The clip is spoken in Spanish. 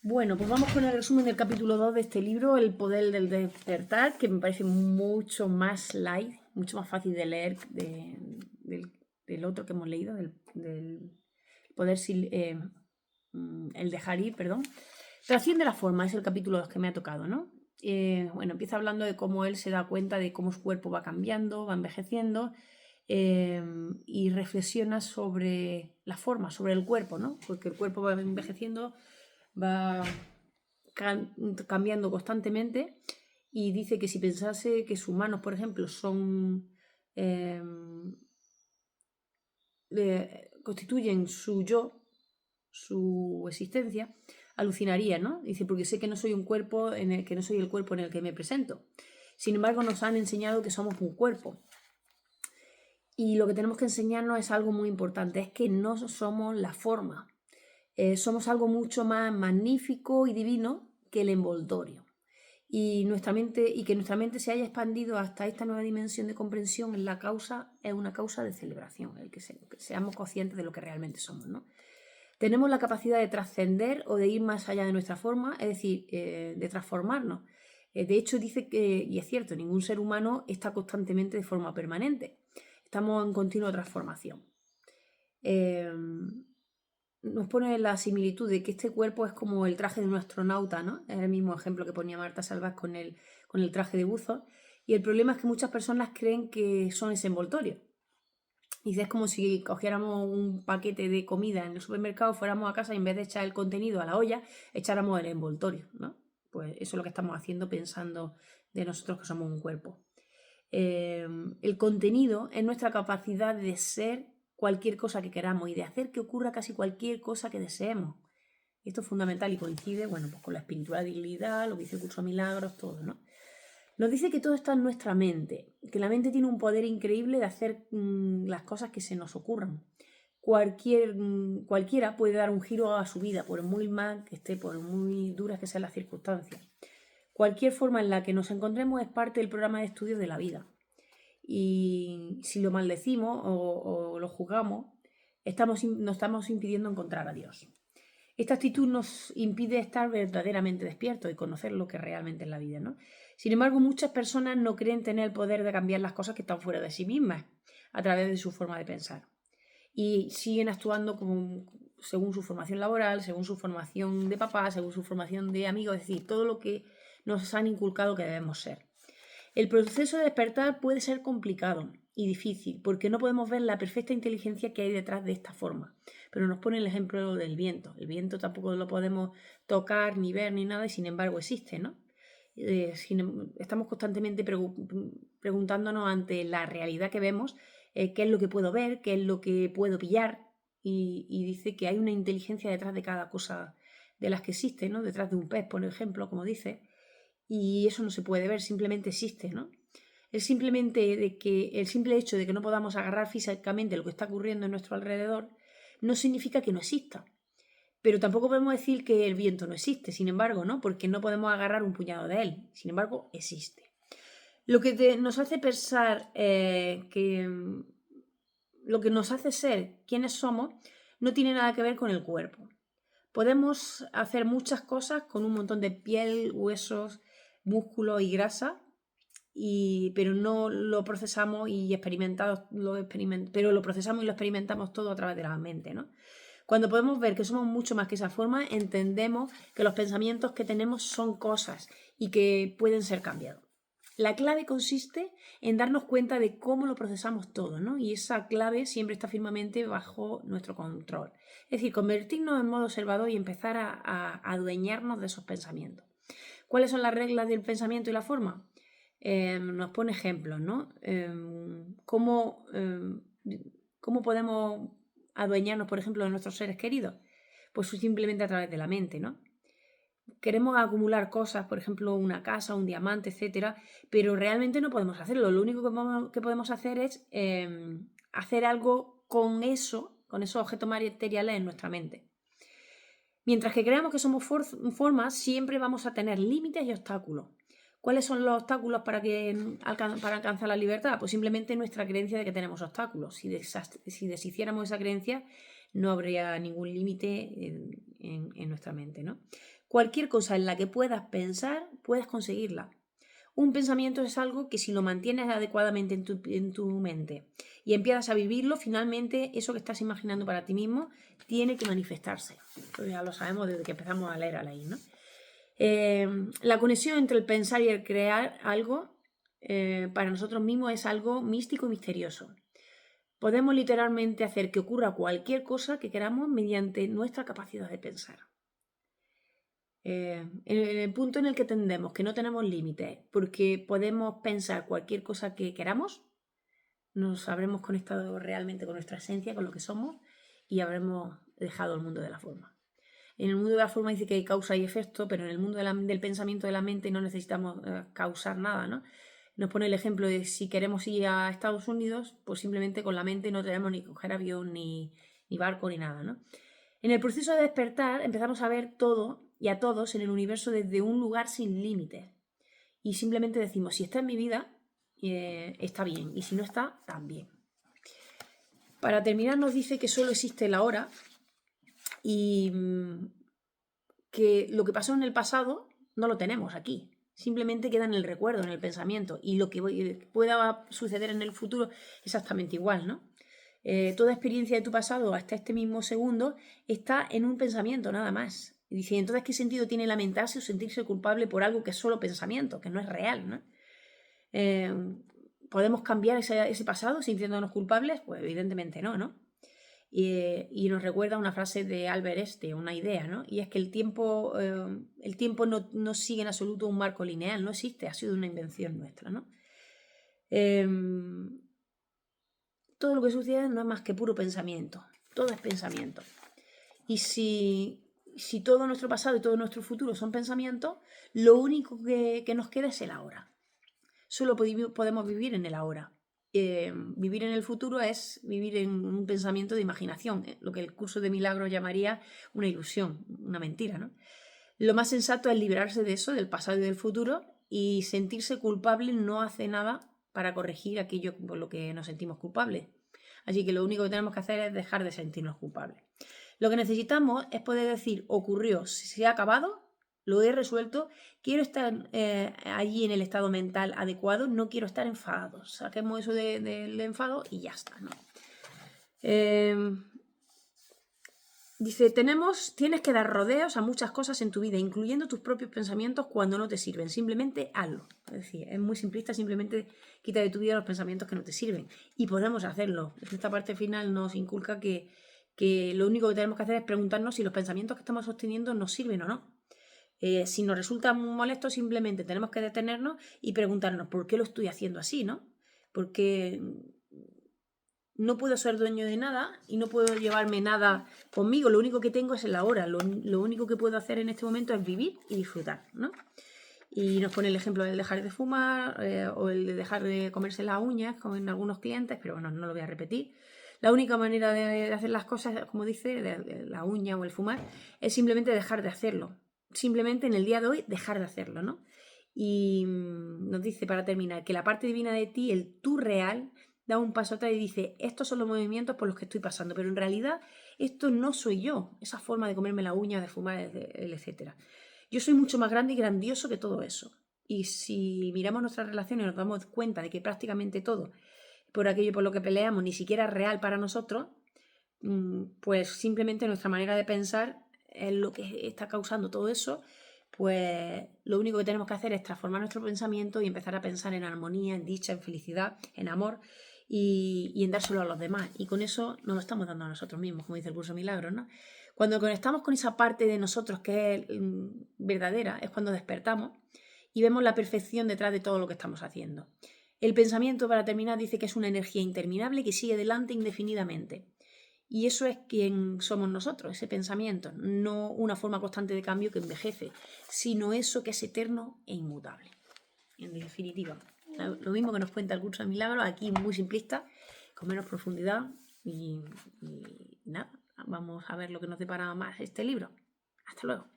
Bueno, pues vamos con el resumen del capítulo 2 de este libro, El poder del despertar, que me parece mucho más light, mucho más fácil de leer del otro que hemos leído, del poder, el dejar ir, perdón. Trasciende la forma, es el capítulo 2 que me ha tocado, ¿no? Bueno, empieza hablando de cómo él se da cuenta de cómo su cuerpo va cambiando, va envejeciendo, y reflexiona sobre la forma, sobre el cuerpo, ¿no? Porque el cuerpo va envejeciendo, va cambiando constantemente, y dice que si pensase que sus manos, por ejemplo, constituyen su yo, su existencia, alucinaría, ¿no? Dice, porque sé que no soy un cuerpo que no soy el cuerpo en el que me presento. Sin embargo, nos han enseñado que somos un cuerpo. Y lo que tenemos que enseñarnos es algo muy importante, es que no somos la forma. Somos algo mucho más magnífico y divino que el envoltorio. Y que nuestra mente se haya expandido hasta esta nueva dimensión de comprensión es una causa de celebración, que seamos conscientes de lo que realmente somos, ¿no? Tenemos la capacidad de trascender o de ir más allá de nuestra forma, es decir, de transformarnos. De hecho, dice que, y es cierto, ningún ser humano está constantemente de forma permanente. Estamos en continua transformación. Nos pone la similitud de que este cuerpo es como el traje de un astronauta, ¿no? Es el mismo ejemplo que ponía Marta Salvás con el traje de buzo. Y el problema es que muchas personas creen que son ese envoltorio. Y es como si cogiéramos un paquete de comida en el supermercado, fuéramos a casa y en vez de echar el contenido a la olla, echáramos el envoltorio, ¿no? Pues eso es lo que estamos haciendo, pensando de nosotros que somos un cuerpo. El contenido es nuestra capacidad de ser cualquier cosa que queramos y de hacer que ocurra casi cualquier cosa que deseemos. Esto es fundamental y coincide, bueno, pues con la espiritualidad, lo que dice el curso de milagros, todo, ¿no? Nos dice que todo está en nuestra mente, que la mente tiene un poder increíble de hacer las cosas que se nos ocurran. Cualquiera puede dar un giro a su vida, por muy mal que esté, por muy duras que sean las circunstancias. Cualquier forma en la que nos encontremos es parte del programa de estudios de la vida. Y si lo maldecimos o lo juzgamos, nos estamos impidiendo encontrar a Dios. Esta actitud nos impide estar verdaderamente despiertos y conocer lo que realmente es la vida, ¿no? Sin embargo, muchas personas no creen tener el poder de cambiar las cosas que están fuera de sí mismas a través de su forma de pensar. Y siguen actuando según su formación laboral, según su formación de papá, según su formación de amigos, es decir, todo lo que nos han inculcado que debemos ser. El proceso de despertar puede ser complicado y difícil porque no podemos ver la perfecta inteligencia que hay detrás de esta forma. Pero nos pone el ejemplo del viento. El viento tampoco lo podemos tocar, ni ver, ni nada, y sin embargo existe, ¿no? Estamos constantemente preguntándonos ante la realidad que vemos, qué es lo que puedo ver, qué es lo que puedo pillar, y dice que hay una inteligencia detrás de cada cosa de las que existe, ¿no? Detrás de un pez, por ejemplo, como dice, y eso no se puede ver, simplemente existe, ¿no? El simple hecho de que no podamos agarrar físicamente lo que está ocurriendo en nuestro alrededor no significa que no exista. Pero tampoco podemos decir que el viento no existe, sin embargo, ¿no? Porque no podemos agarrar un puñado de él. Sin embargo, existe. Lo que nos hace pensar lo que nos hace ser quienes somos no tiene nada que ver con el cuerpo. Podemos hacer muchas cosas con un montón de piel, huesos, músculo y grasa, pero no lo procesamos pero lo procesamos y lo experimentamos todo a través de la mente, ¿no? Cuando podemos ver que somos mucho más que esa forma, entendemos que los pensamientos que tenemos son cosas y que pueden ser cambiados. La clave consiste en darnos cuenta de cómo lo procesamos todo, ¿no? Y esa clave siempre está firmemente bajo nuestro control. Es decir, convertirnos en modo observador y empezar a adueñarnos de esos pensamientos. ¿Cuáles son las reglas del pensamiento y la forma? Nos pone ejemplos, ¿no? ¿Cómo podemos adueñarnos, por ejemplo, de nuestros seres queridos? Pues simplemente a través de la mente, ¿no? Queremos acumular cosas, por ejemplo, una casa, un diamante, etcétera, pero realmente no podemos hacerlo. Lo único que podemos hacer es hacer algo con esos objetos materiales en nuestra mente. Mientras que creamos que somos formas, siempre vamos a tener límites y obstáculos. ¿Cuáles son los obstáculos para alcanzar la libertad? Pues simplemente nuestra creencia de que tenemos obstáculos. Si deshiciéramos esa creencia, no habría ningún límite en nuestra mente, ¿no? Cualquier cosa en la que puedas pensar, puedes conseguirla. Un pensamiento es algo que si lo mantienes adecuadamente en tu mente y empiezas a vivirlo, finalmente eso que estás imaginando para ti mismo tiene que manifestarse. Eso ya lo sabemos desde que empezamos a leer a Alain, ¿no? La conexión entre el pensar y el crear algo para nosotros mismos es algo místico y misterioso. Podemos literalmente hacer que ocurra cualquier cosa que queramos mediante nuestra capacidad de pensar. En el punto en el que entendemos que no tenemos límites porque podemos pensar cualquier cosa que queramos, nos habremos conectado realmente con nuestra esencia, con lo que somos, y habremos dejado el mundo de la forma. En el mundo de la forma dice que hay causa y efecto, pero en el mundo del pensamiento de la mente no necesitamos causar nada, ¿no? Nos pone el ejemplo de si queremos ir a Estados Unidos, pues simplemente con la mente no tenemos ni coger avión, ni barco, ni nada, ¿no? En el proceso de despertar empezamos a ver todo y a todos en el universo desde un lugar sin límites. Y simplemente decimos, si está en mi vida, está bien. Y si no está, también. Para terminar nos dice que solo existe la hora y que lo que pasó en el pasado no lo tenemos aquí. Simplemente queda en el recuerdo, en el pensamiento. Y lo que pueda suceder en el futuro exactamente igual, ¿no? Toda experiencia de tu pasado hasta este mismo segundo está en un pensamiento nada más. Y dice, entonces, ¿qué sentido tiene lamentarse o sentirse culpable por algo que es solo pensamiento, que no es real, ¿no? ¿Podemos cambiar ese pasado sintiéndonos culpables? Pues evidentemente no, ¿no? Y nos recuerda una frase de Albert Einstein, una idea, ¿no? Y es que el tiempo no sigue en absoluto un marco lineal, no existe, ha sido una invención nuestra, ¿no? Todo lo que sucede no es más que puro pensamiento, todo es pensamiento. Y si todo nuestro pasado y todo nuestro futuro son pensamientos, lo único que nos queda es el ahora. Solo podemos vivir en el ahora. Vivir en el futuro es vivir en un pensamiento de imaginación, lo que el curso de milagros llamaría una ilusión, una mentira, ¿no? Lo más sensato es librarse de eso, del pasado y del futuro, y sentirse culpable no hace nada para corregir aquello por lo que nos sentimos culpables. Así que lo único que tenemos que hacer es dejar de sentirnos culpables. Lo que necesitamos es poder decir, ocurrió, se ha acabado, lo he resuelto, quiero estar allí en el estado mental adecuado, no quiero estar enfadado. Saquemos eso del enfado y ya está, ¿no? Dice, tienes que dar rodeos a muchas cosas en tu vida, incluyendo tus propios pensamientos cuando no te sirven. Simplemente hazlo. Es decir, es muy simplista, simplemente quita de tu vida los pensamientos que no te sirven. Y podemos hacerlo. Esta parte final nos inculca que lo único que tenemos que hacer es preguntarnos si los pensamientos que estamos sosteniendo nos sirven o no. Si nos resulta muy molesto, simplemente tenemos que detenernos y preguntarnos ¿por qué lo estoy haciendo así, no? Porque no puedo ser dueño de nada y no puedo llevarme nada conmigo. Lo único que tengo es el ahora. Lo único que puedo hacer en este momento es vivir y disfrutar, ¿no? Y nos pone el ejemplo del dejar de fumar o el de dejar de comerse las uñas, como en algunos clientes, pero bueno, no lo voy a repetir. La única manera de hacer las cosas, como dice, de la uña o el fumar, es simplemente dejar de hacerlo. Simplemente en el día de hoy dejar de hacerlo, ¿no? Y nos dice para terminar que la parte divina de ti, el tú real, da un paso atrás y dice, estos son los movimientos por los que estoy pasando, pero en realidad esto no soy yo, esa forma de comerme la uña, de fumar, etc. Yo soy mucho más grande y grandioso que todo eso. Y si miramos nuestras relaciones nos damos cuenta de que prácticamente todo, por aquello por lo que peleamos, ni siquiera es real para nosotros, pues simplemente nuestra manera de pensar es lo que está causando todo eso. Pues lo único que tenemos que hacer es transformar nuestro pensamiento y empezar a pensar en armonía, en dicha, en felicidad, en amor y en dárselo a los demás. Y con eso nos lo estamos dando a nosotros mismos, como dice el curso Milagros, ¿no? Cuando conectamos con esa parte de nosotros que es verdadera, es cuando despertamos y vemos la perfección detrás de todo lo que estamos haciendo. El pensamiento, para terminar, dice que es una energía interminable que sigue adelante indefinidamente. Y eso es quien somos nosotros, ese pensamiento, no una forma constante de cambio que envejece, sino eso que es eterno e inmutable. En definitiva, lo mismo que nos cuenta el curso de milagros, aquí muy simplista, con menos profundidad y nada, vamos a ver lo que nos depara más este libro. Hasta luego.